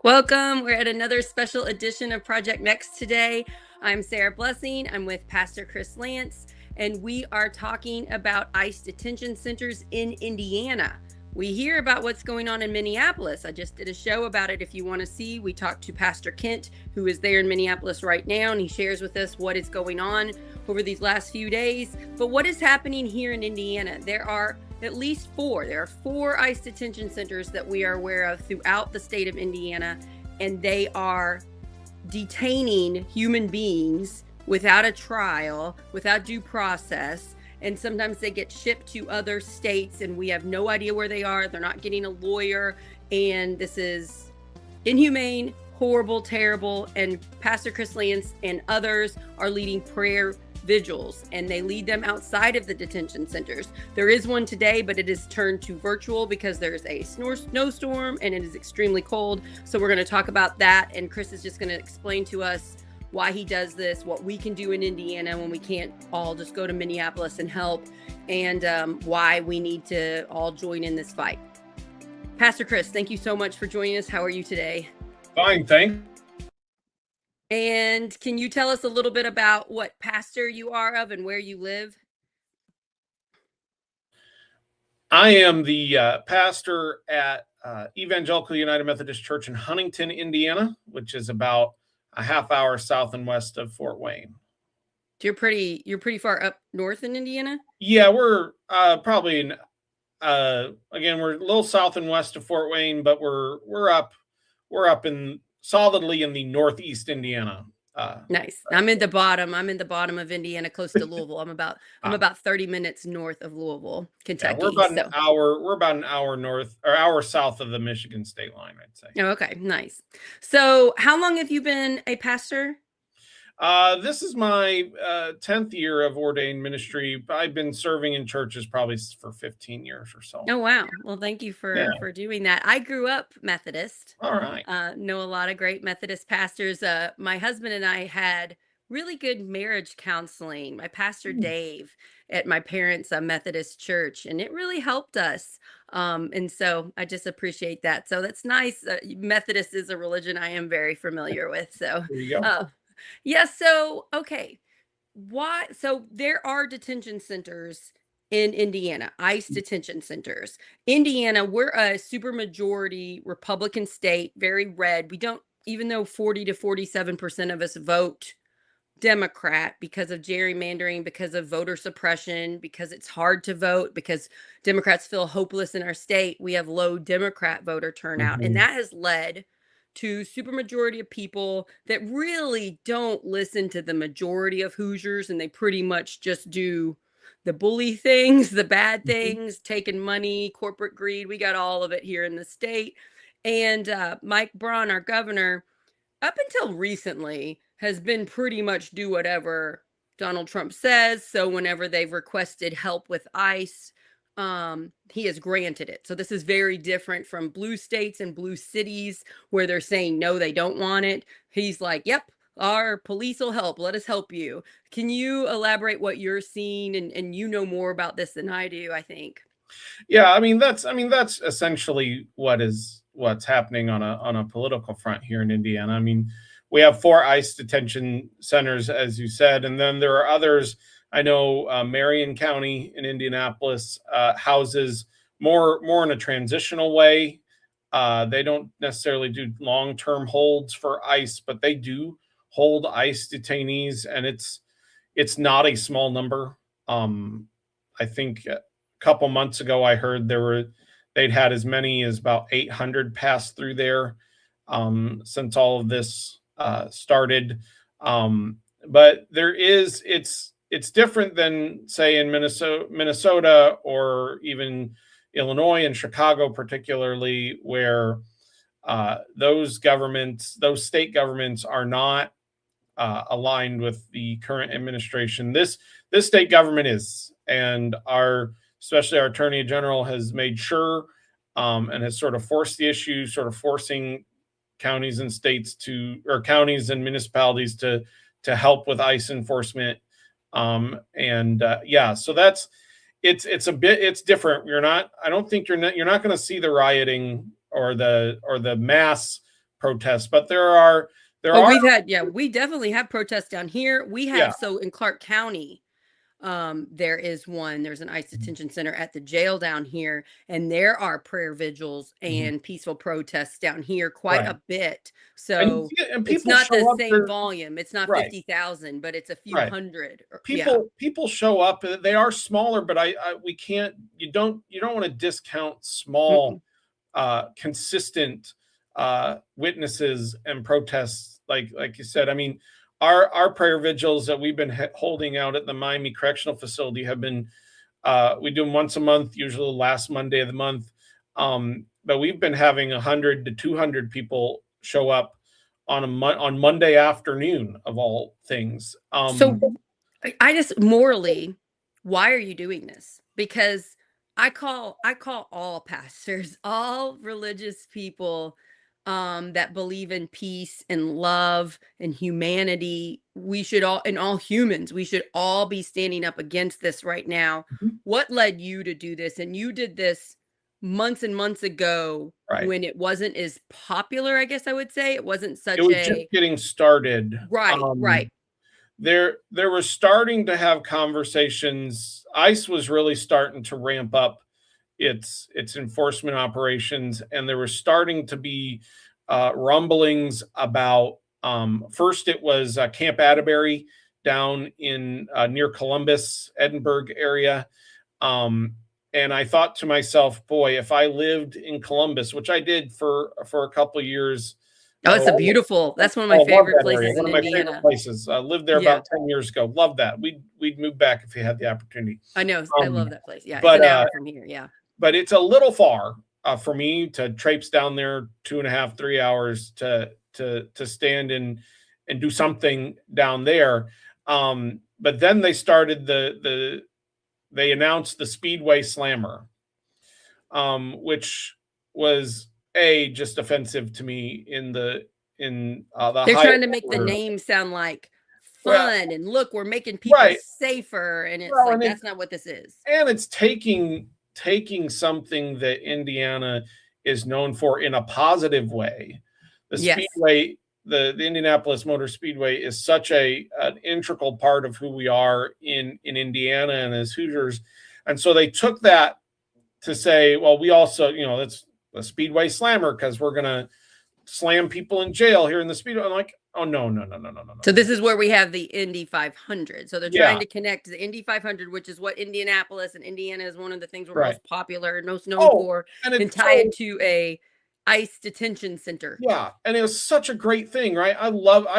Welcome. We're at another special edition of Project Next today. I'm Sarah Blessing. I'm with Pastor Christ Lantz, and we are talking about ICE detention centers in Indiana. We hear about what's going on in Minneapolis. I just did a show about it. If you want to see, we talked to Pastor Kent, who is there in Minneapolis right now, and he shares with us what is going on over these last few days. But what is happening here in Indiana? There are at least four. There are four ICE detention centers that we are aware of throughout the state of Indiana, and they are detaining human beings without a trial, without due process. And sometimes they get shipped to other states and we have no idea where they are. They're not getting a lawyer. And this is inhumane, horrible, terrible. And Pastor Christ Lantz and others are leading prayer vigils, and they lead them outside of the detention centers. There is one today, but it is turned to virtual because there's a snowstorm and it is extremely cold. So we're going to talk about that. And Chris is just going to explain to us why he does this, what we can do in Indiana when we can't all just go to Minneapolis and help, and why we need to all join in this fight. Pastor Chris, thank you so much for joining us. How are you today? Fine, thanks. And can you tell us a little bit about what pastor you are of and where you live? I am the pastor at Evangelical United Methodist Church in Huntington, Indiana, which is about a half hour south and west of Fort Wayne. You're pretty far up north in Indiana? Yeah, we're probably in, again, we're a little south and west of Fort Wayne, but we're up in solidly in the northeast Indiana. Nice. I'm in the bottom of Indiana, close to Louisville. I'm about 30 minutes north of Louisville, Kentucky. Yeah, we're about an hour north or hour south of the Michigan state line, I'd say. Oh, okay, nice. So how long have you been a pastor? This is my 10th year of ordained ministry. I've been serving in churches probably for 15 years or so. Oh, wow. Well, thank you for doing that. I grew up Methodist. All right. Know a lot of great Methodist pastors. My husband and I had really good marriage counseling. My pastor Dave at my parents' Methodist church, and it really helped us. And so I just appreciate that. So that's nice. Methodist is a religion I am very familiar with. So There you go. yeah, so okay. Why? So there are detention centers in Indiana, ICE detention centers. Indiana, we're a supermajority Republican state, very red. We don't, even though 40 to 47% of us vote Democrat because of gerrymandering, because of voter suppression, because it's hard to vote, because Democrats feel hopeless in our state, we have low Democrat voter turnout. And that has led to supermajority of people that really don't listen to the majority of Hoosiers, and they pretty much just do the bully things, the bad things, taking money, corporate greed. We got all of it here in the state. And Mike Braun, our governor, up until recently, has been pretty much do whatever Donald Trump says. So whenever they've requested help with ICE, he has granted it. So this is very different from blue states and blue cities where they're saying no, they don't want it. He's like, yep, our police will help. Let us help you. Can you elaborate what you're seeing? And you know more about this than I do, I think. Yeah, that's essentially what's happening on a political front here in Indiana. I mean, we have 4 ICE detention centers, as you said, and then there are others. I know Marion County in Indianapolis houses more in a transitional way. They don't necessarily do long-term holds for ICE, but they do hold ICE detainees, and it's not a small number. I think a couple months ago I heard they'd had as many as about 800 pass through there since all of this started. But it's different than, say, in Minnesota or even Illinois and Chicago, particularly, where those state governments are not aligned with the current administration. This state government is, and especially our Attorney General has made sure and has sort of forced the issue, sort of forcing counties and counties and municipalities to help with ICE enforcement. So it's different. I don't think you're not going to see the rioting or the mass protests, but there are we definitely have protests down here. We have, so in Clark County, there's an ICE detention center at the jail down here, and there are prayer vigils and peaceful protests down here quite a bit. So and it's not the same volume. It's not 50,000, but it's a few hundred. People show up. They are smaller, but you don't want to discount small, consistent witnesses and protests. Like you said, I mean, our prayer vigils that we've been holding out at the Miami Correctional Facility have been, we do them once a month, usually the last Monday of the month. But we've been having 100 to 200 people show up on Monday afternoon, of all things. So I just morally, why are you doing this? Because I call all pastors, all religious people, that believe in peace and love and humanity. We should all, and all humans, we should all be standing up against this right now. What led you to do this? And you did this months and months ago, when it wasn't as popular, I guess I would say. It wasn't such it was just getting started. Right. There was starting to have conversations. ICE was really starting to ramp up its enforcement operations, and there were starting to be rumblings about, first it was Camp Atterbury down in near Columbus, Edinburgh area. And I thought to myself, boy, if I lived in Columbus, which I did for a couple of years. Oh, it's that's one of my favorite places in Indiana. One of my favorite places. I lived there about 10 years ago. Love that. We'd move back if we had the opportunity. I know. I love that place. Yeah. But, it's an hour from here. Yeah. But it's a little far for me to traipse down there 2.5, 3 hours to stand and do something down there. But then they started they announced the Speedway Slammer, which was just offensive to me they're trying to make the name sound like fun and look, we're making people safer, and it's that's not what this is. And it's taking something that Indiana is known for in a positive way. The Speedway, the Indianapolis Motor Speedway, is such an integral part of who we are in Indiana and as Hoosiers. And so they took that to say, well, we also, that's a Speedway Slammer because we're going to slam people in jail here in the Speedway. I'm like, oh, no. So this is where we have the Indy 500. So they're trying to connect the Indy 500, which is what Indianapolis and Indiana is one of the things we're most popular and most known for, and tie it to a ICE detention center. Yeah. And it was such a great thing, right? I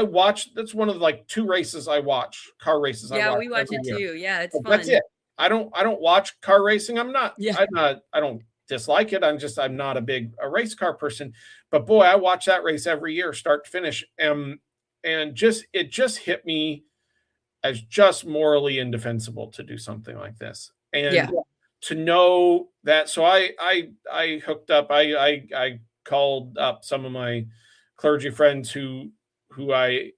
watched, that's one of two races I watch, car races. Yeah, we watch it too. Yeah, it's fun. That's it. I don't watch car racing. I don't dislike it. I'm not a race car person, but boy, I watch that race every year, start to finish. And it just hit me as just morally indefensible to do something like this. And to know that, so I hooked up, I called up some of my clergy friends who that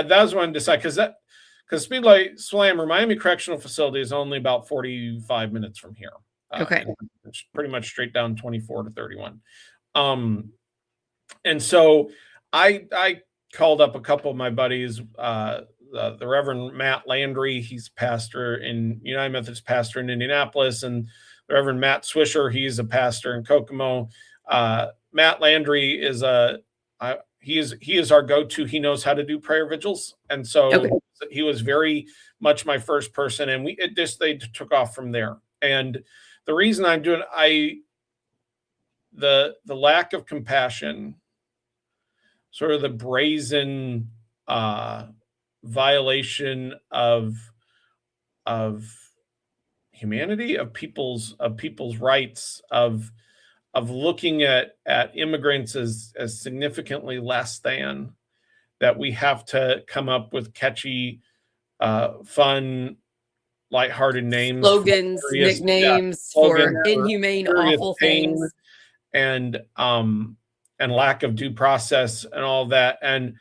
was when I decided, because Speedway Slammer, Miami Correctional Facility, is only about 45 minutes from here. It's pretty much straight down 24 to 31. And so I called up a couple of my buddies, the Reverend Matt Landry. He's United Methodist pastor in Indianapolis, and the Reverend Matt Swisher. He's a pastor in Kokomo. Matt Landry is he is our go-to. He knows how to do prayer vigils, and so he was very much my first person, and they took off from there. And the reason I'm doing the lack of compassion, sort of the brazen violation of humanity, of people's rights, of looking at immigrants as significantly less than, that we have to come up with catchy, fun, lighthearted names, slogans, nicknames for inhumane, awful things, and lack of due process and all that. And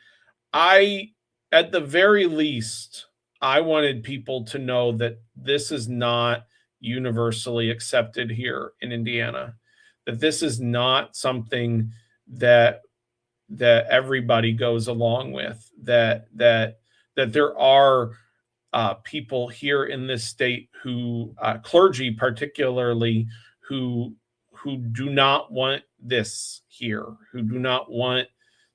at the very least, I wanted people to know that this is not universally accepted here in Indiana, that this is not something that everybody goes along with, that there are people here in this state who, clergy particularly, who do not want this here, who do not want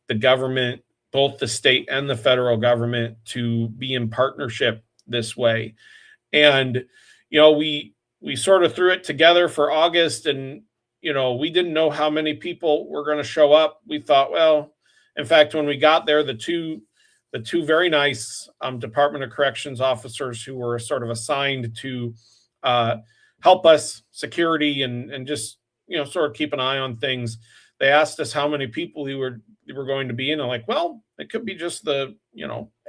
the government, both the state and the federal government, to be in partnership this way. And, we sort of threw it together for August, and, we didn't know how many people were going to show up. We thought, well, in fact, when we got there, the two very nice Department of Corrections officers who were sort of assigned to help us security and just, sort of keep an eye on things, they asked us how many people we were going to be in. I'm like, well, it could be just the,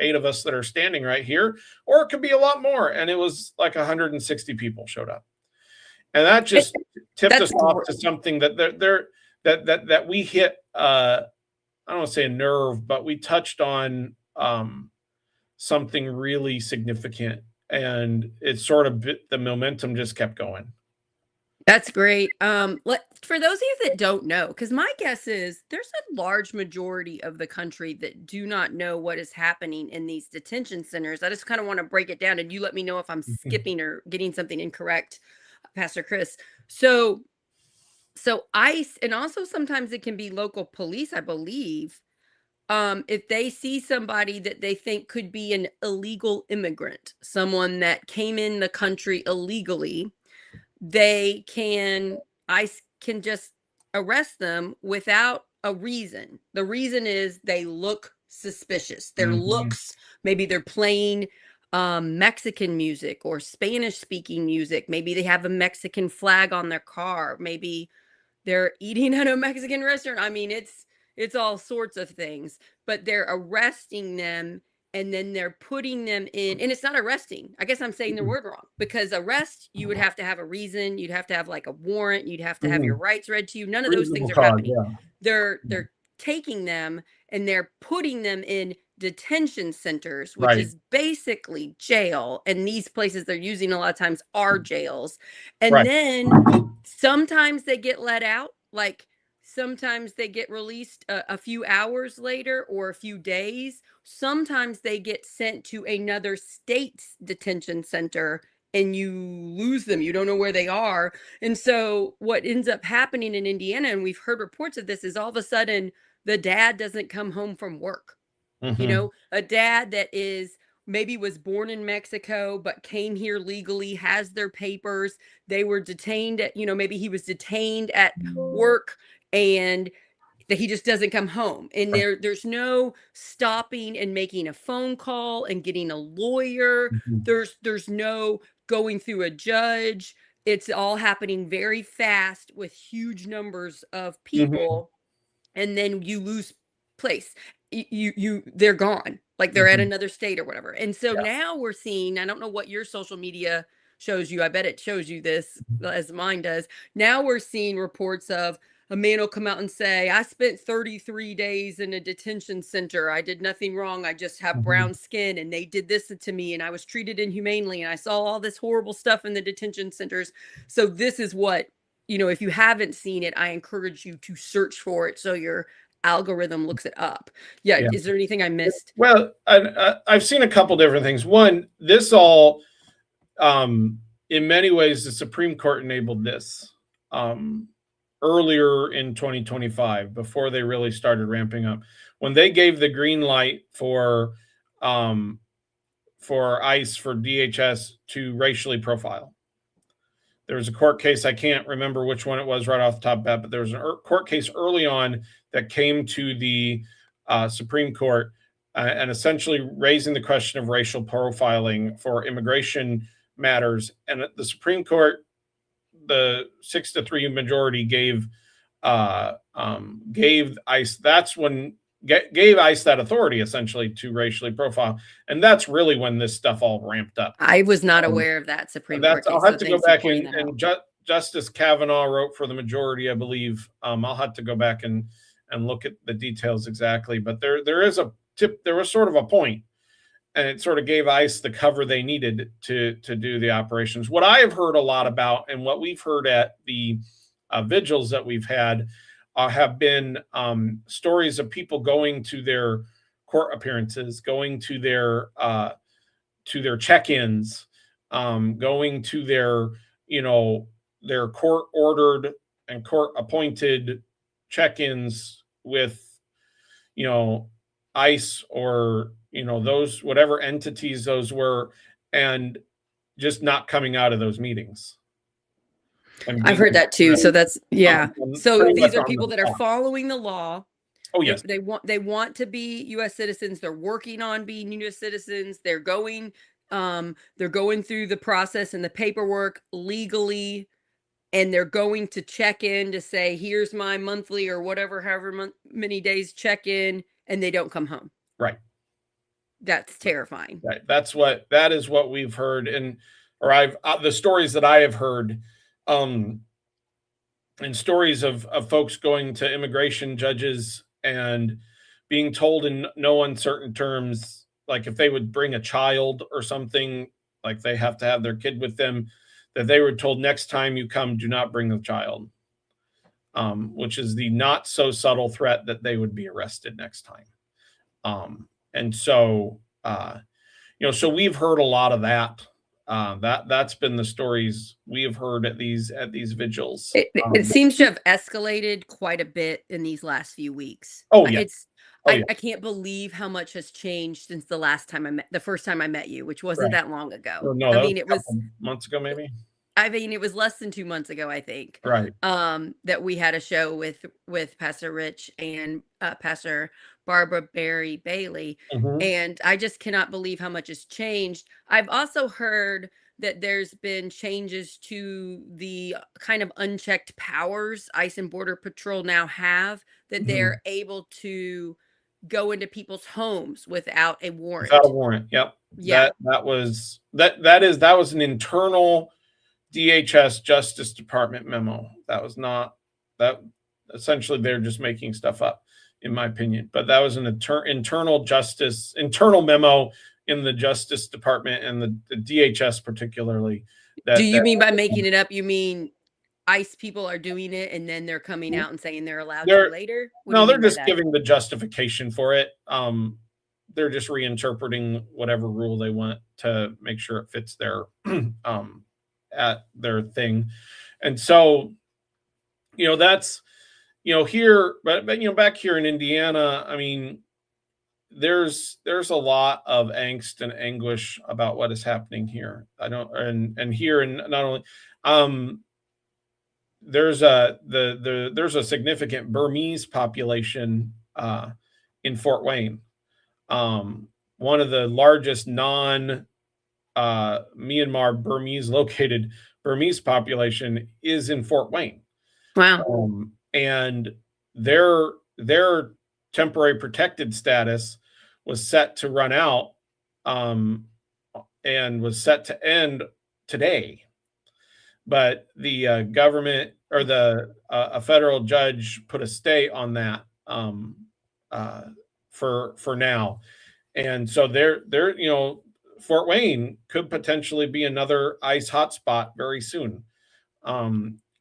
8 of us that are standing right here, or it could be a lot more. And it was like 160 people showed up. And that just tipped us off to something that we hit, I don't want to say a nerve, but we touched on something really significant, and it sort of the momentum just kept going. That's great. For those of you that don't know, because my guess is there's a large majority of the country that do not know what is happening in these detention centers. I just kind of want to break it down, and you let me know if I'm skipping or getting something incorrect, Pastor Chris. So ICE, and also sometimes it can be local police, I believe, if they see somebody that they think could be an illegal immigrant, someone that came in the country illegally, ICE can just arrest them without a reason. The reason is they look suspicious. Their looks, maybe they're playing Mexican music or Spanish speaking music. Maybe they have a Mexican flag on their car. Maybe they're eating at a Mexican restaurant. I mean, it's all sorts of things, but they're arresting them, and then they're putting them in, and it's not arresting. I guess I'm saying the word wrong, because arrest, you would have to have a reason. You'd have to have like a warrant. You'd have to have your rights read to you. None of those things are happening. They're taking them and they're putting them in detention centers, which is basically jail. And these places they're using a lot of times are jails. And then sometimes they get let out, like sometimes they get released a few hours later or a few days. Sometimes they get sent to another state's detention center and you lose them. You don't know where they are. And so what ends up happening in Indiana, and we've heard reports of this, is all of a sudden the dad doesn't come home from work. A dad that maybe was born in Mexico, but came here legally, has their papers. They were detained at, maybe he was detained at work, and that he just doesn't come home. And there's no stopping and making a phone call and getting a lawyer. There's no going through a judge. It's all happening very fast with huge numbers of people. And then you lose place. They're gone. Like they're at another state or whatever. And so now we're seeing, I don't know what your social media shows you. I bet it shows you this as mine does. Now we're seeing reports of a man will come out and say, I spent 33 days in a detention center. I did nothing wrong. I just have brown skin, and they did this to me, and I was treated inhumanely, and I saw all this horrible stuff in the detention centers. So this is what, if you haven't seen it, I encourage you to search for it so your algorithm looks it up. Is there anything I missed? Well, I've seen a couple different things. One, this all, in many ways, the Supreme Court enabled this earlier in 2025, before they really started ramping up, when they gave the green light for ICE, for DHS to racially profile. There was a court case, I can't remember which one it was right off the top of that, but there was a court case early on that came to the Supreme Court and essentially raising the question of racial profiling for immigration matters. And the Supreme Court, the 6-3 majority gave ICE, that's when gave ICE that authority essentially to racially profile. And that's really when this stuff all ramped up. I was not aware of that Supreme Court case. I'll have to go back and Justice Kavanaugh wrote for the majority, I believe. I'll have to go back and look at the details exactly, but there is a tip. There was sort of a point, and it sort of gave ICE the cover they needed to do the operations. What I have heard a lot about, and what we've heard at the vigils that we've had, have been stories of people going to their court appearances, going to their check-ins, going to their, their court ordered and court appointed check-ins with, ICE or, those whatever entities those were, and just not coming out of those meetings. I've heard that too. So that's, yeah. So pretty these much are people that are spot. following the law. Oh, yes. They want to be U.S. citizens. They're working on being U.S. citizens. They're going through the process and the paperwork legally, and they're going to check in to say, here's my monthly or whatever, however many days check in, and they don't come home. Right. That's terrifying. Right. That is what we've heard, the stories that I have heard, and stories of folks going to immigration judges and being told in no uncertain terms, like if they would bring a child or something, like they have to have their kid with them, that they were told next time you come, do not bring the child, which is the not so subtle threat that they would be arrested next time. And so, so we've heard a lot of that. That's been the stories we have heard at these vigils. It seems to have escalated quite a bit in these last few weeks. Oh yeah. I can't believe how much has changed since the first time I met you, which wasn't that long ago. Oh, no, it was months ago, maybe. I mean, it was less than 2 months ago, I think. Right. That we had a show with Pastor Rich and Pastor Barbara Barry Bailey. Mm-hmm. And I just cannot believe how much has changed. I've also heard that there's been changes to the kind of unchecked powers ICE and Border Patrol now have, that they're able to go into people's homes without a warrant. Without a warrant. Yep. Yeah. That was an internal DHS Justice Department memo. That was not that. Essentially, they're just making stuff up, in my opinion. But that was an internal memo in the Justice Department and the DHS particularly. Do you mean by making it up? You mean ICE people are doing it and then they're coming out and saying they're allowed to later? No, they're just giving the justification for it. They're just reinterpreting whatever rule they want to make sure it fits their at their thing. And so, that's, here, but back here in Indiana, I mean, there's a lot of angst and anguish about what is happening here. And here, and not only, there's a significant Burmese population in Fort Wayne. One of the largest Myanmar Burmese located Burmese population is in Fort Wayne. Wow. And their temporary protected status was set to run out, and was set to end today. But the government, or a federal judge, put a stay on that for now. And so they're Fort Wayne could potentially be another ICE hotspot very soon.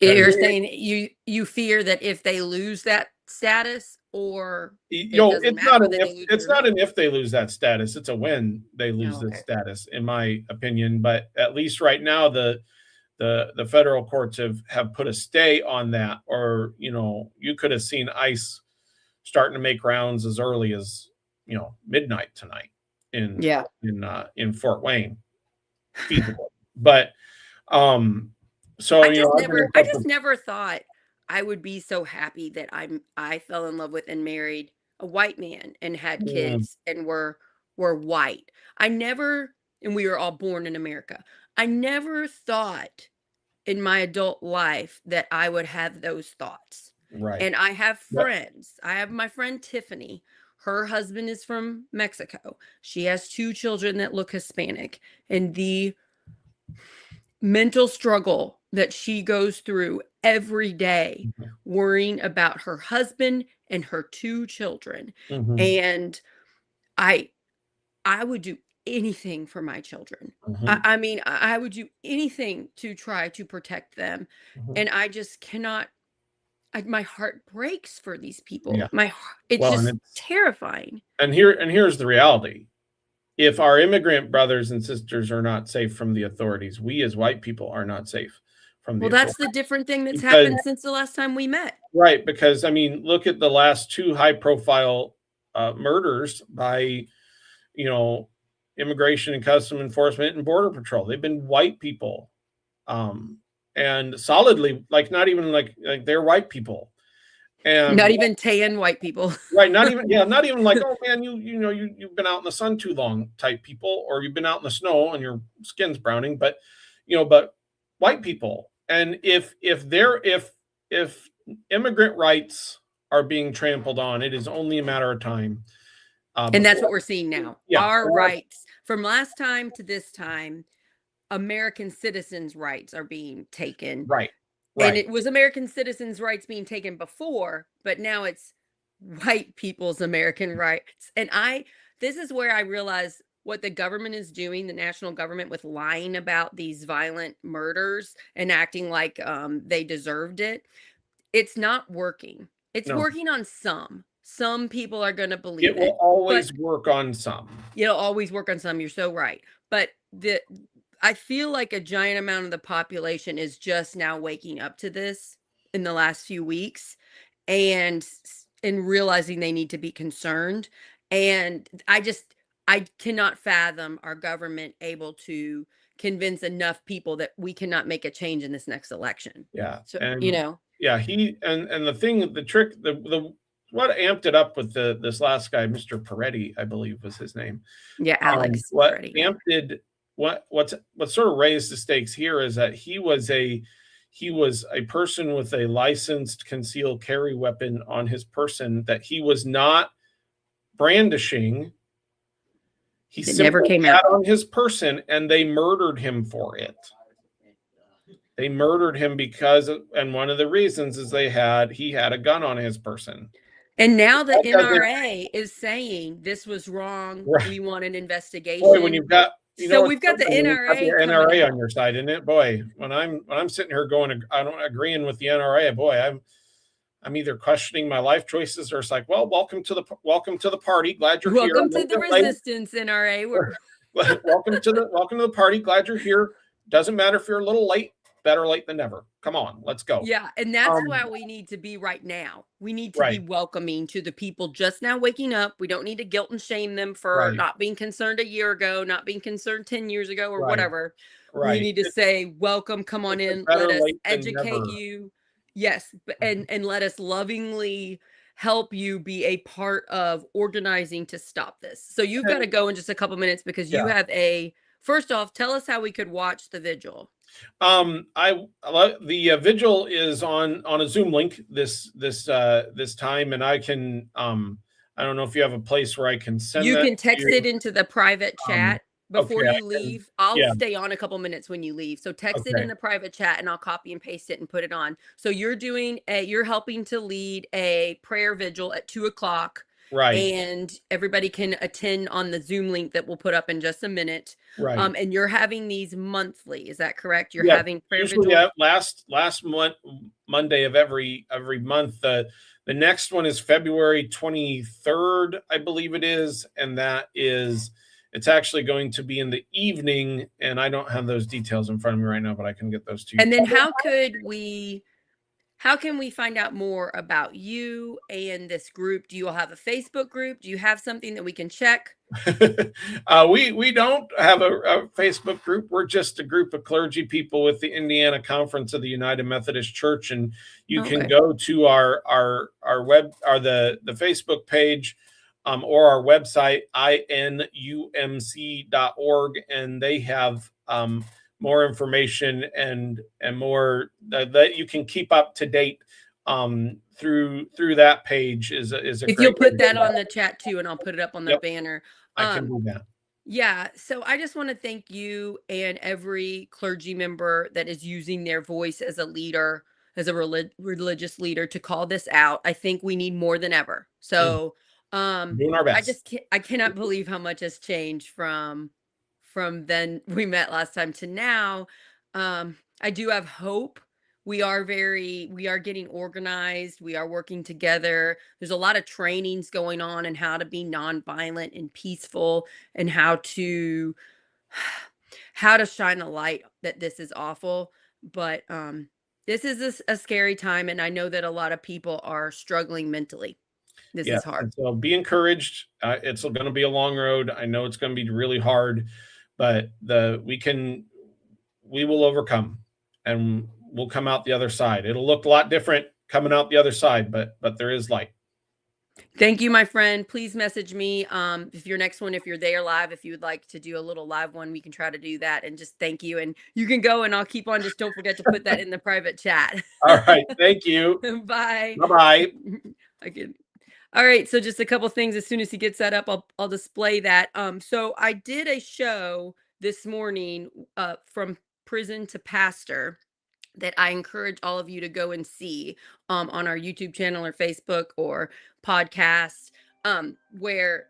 You're saying you fear that if they lose that status, or it's not an if they lose that status, it's a when they lose this status, in my opinion. But at least right now, the federal courts have put a stay on that. Or you could have seen ICE starting to make rounds as early as midnight tonight in Fort Wayne. Feasible. But so I just never thought I would be so happy that I fell in love with and married a white man and had kids and were white. And we were all born in America. I never thought in my adult life that I would have those thoughts. Right. And I have friends. I have my friend Tiffany. Her husband is from Mexico. She has 2 children that look Hispanic. And the mental struggle that she goes through every day, worrying about her husband and her 2 children. And I would do anything for my children. I mean, I would do anything to try to protect them. And I just cannot my heart breaks for these Yeah. people. It's Well, just terrifying. here's the reality. If our immigrant brothers and sisters are not safe from the authorities, we as white people are not safe from the Well, that's authorities. the different thing that's Because happened since the last time we met. right, because I mean, look at the last two high-profile murders by, you know, Immigration and Custom Enforcement and Border Patrol. They've been white people, um, and solidly, like not even like they're white people, and Not even tan white people. right, not even like, oh man, you've been out in the sun too long type people, or you've been out in the snow and your skin's browning, but but white people. And if immigrant rights are being trampled on, it is only a matter of time. And that's what we're seeing now. Yeah, Our rights from last time to this time, American citizens' rights are being taken. right. And it was American citizens' rights being taken before, but now it's white people's American rights. And this is where I realize what the government is doing, the national government, with lying about these violent murders and acting like they deserved it. It's not working. It's No, working on some. Some people are going to believe it will it. always work on some. It'll always work on some. You're so right. But I feel like a giant amount of the population is just now waking up to this in the last few weeks and realizing they need to be concerned. And I cannot fathom our government able to convince enough people that we cannot make a change in this next election. Yeah. So, And yeah, he and the trick, the what amped it up with this last guy, Mr. Peretti, I believe was his name. Yeah, Alex What Peretti. amped what sort of raised the stakes here is that he was a person with a licensed concealed carry weapon on his person that he was not brandishing. He never came out on his person, and they murdered him for it. They murdered him because, and one of the reasons is he had a gun on his person. And now the NRA is saying this was wrong. Right. We want an investigation. Boy, when you've got we've got the NRA on your side, isn't it? Boy, when I'm sitting here going, I don't agreeing with the NRA. Boy, I'm either questioning my life choices, or it's like, well, welcome to the party. Glad you're here. Welcome to the resistance, NRA. Welcome to the party. Glad you're here. Doesn't matter if you're a little late. Better late than never. Come on, let's go. Yeah, and that's why we need to be right now. We need to be welcoming to the people just now waking up. We don't need to guilt and shame them for not being concerned a year ago, not being concerned 10 years ago, or whatever. We need to say, welcome, come on in, let us educate you. Yes, and let us lovingly help you be a part of organizing to stop this. So you've got to go in just a couple minutes because you have first off, tell us how we could watch the vigil. The vigil is on a Zoom link this time, and I can I don't know if you have a place where I can send you can text it into the private chat before you leave. I'll stay on a couple minutes when you leave, so text it in the private chat and I'll copy and paste it and put it on. So you're helping to lead a prayer vigil at 2:00. Right. And everybody can attend on the Zoom link that we'll put up in just a minute. Right. And you're having these monthly. Is that correct? You're having prayer vigils? Yeah, last Monday of every month. The next one is February 23rd, I believe it is. And it's actually going to be in the evening. And I don't have those details in front of me right now, but I can get those to you. And then how can we find out more about you and this group? Do you all have a Facebook group? Do you have something that we can check? We don't have a Facebook group. We're just a group of clergy people with the Indiana Conference of the United Methodist Church, and you can go to our web or the Facebook page or our website inumc.org, and they have more information and more that you can keep up to date through that page is a if you'll put that on the chat too, and I'll put it up on the banner. I can do that. Yeah, so I just want to thank you and every clergy member that is using their voice as a leader, as a religious leader, to call this out. I think we need more than ever. So doing our best. I cannot believe how much has changed from then we met last time to now. I do have hope we are getting organized. We are working together. There's a lot of trainings going on and how to be nonviolent and peaceful, and how to shine a light that this is awful. But this is a scary time, and I know that a lot of people are struggling mentally. This Yeah, is hard. and so be encouraged. It's going to be a long road. I know it's going to be really hard, but we will overcome, and we'll come out the other side. It'll look a lot different coming out the other side, but there is light. Thank you, my friend. Please message me if your next one, if you're there live, if you would like to do a little live one, we can try to do that. And just thank you. And you can go, and I'll keep on. Just don't forget to put that in the private chat. All right, thank you. Bye. Bye bye. I can. All right, so just a couple things. As soon as he gets that up, I'll display that. So I did a show this morning, from prison to pastor, that I encourage all of you to go and see on our YouTube channel or Facebook or podcast, where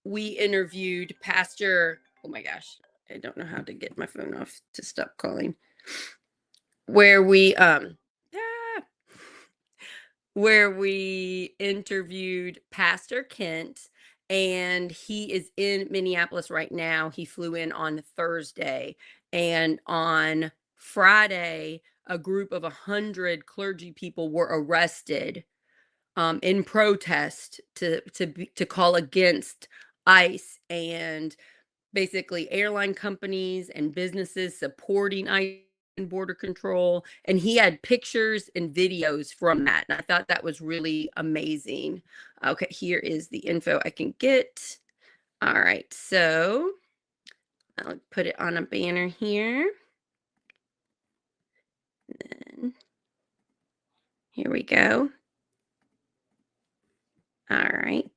we interviewed Pastor. Oh my gosh, I don't know how to get my phone off to stop calling. Where we where we interviewed Pastor Kent, and he is in Minneapolis right now. He flew in on Thursday, and on Friday, a group of 100 clergy people were arrested in protest to call against ICE, and basically airline companies and businesses supporting ICE and border control. And he had pictures and videos from that. And I thought that was really amazing. Okay, here is the info I can get. All right, so I'll put it on a banner here. And then here we go. All right.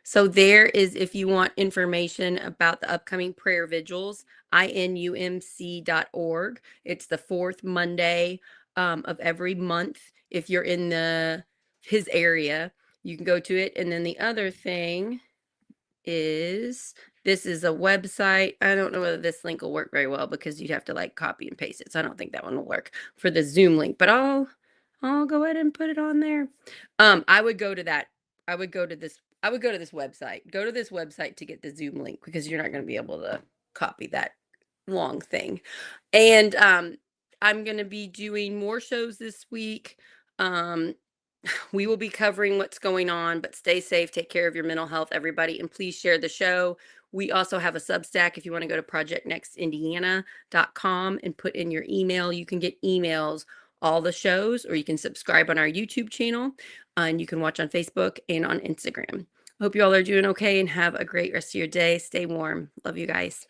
So there is, if you want information about the upcoming prayer vigils, inumc.org. It's the fourth Monday of every month. If you're in his area, you can go to it. And then the other thing is, this is a website. I don't know whether this link will work very well because you'd have to like copy and paste it. So I don't think that one will work for the Zoom link, but I'll go ahead and put it on there. I would go to that. I would go to this website. Go to this website to get the Zoom link, because you're not going to be able to copy that long thing. And I'm going to be doing more shows this week. We will be covering what's going on, but stay safe, take care of your mental health, everybody, and please share the show. We also have a Substack. If you want to go to projectnextindiana.com and put in your email, you can get emails all the shows, or you can subscribe on our YouTube channel, and you can watch on Facebook and on Instagram. Hope you all are doing okay and have a great rest of your day. Stay warm. Love you guys.